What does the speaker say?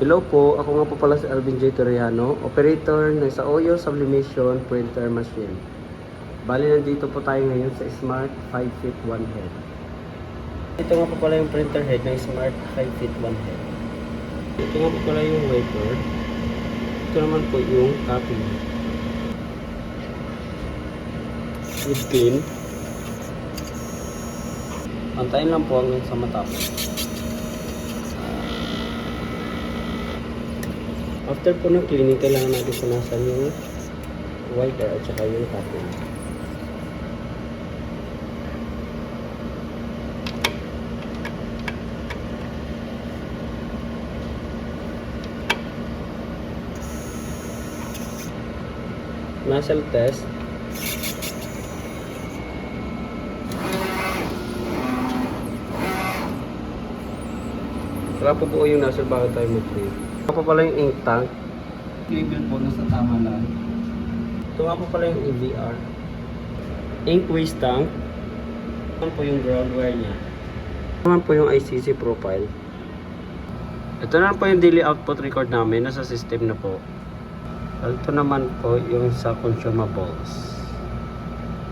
Hello po, ako nga po pala si Alvin J. Torriano, operator ng sa Oyo Sublimation Printer Machine. Bali, nandito po tayo ngayon sa Smart 5 feet 1 head. Ito nga po pala yung printer head ng Smart 5 feet 1 head. Ito nga po pala yung wiper. Ito naman po yung copy. With clean. Pantayin lang po hanggang sa matapos. After po ng cleaning, kailangan natin punasan yung wiper at saka yung copy. Nozzle test. Wala po po yung nozzle bago tayo mag-clean. Ito po pala yung ink tank. Label po nasa tama lang. Ito nga po pala yung EVR. Ink waste tank. Ito po yung ground wire niya. Ito naman po yung ICC profile. Ito naman po yung daily output record namin. Nasa system na po. Ito naman po yung sa consumables.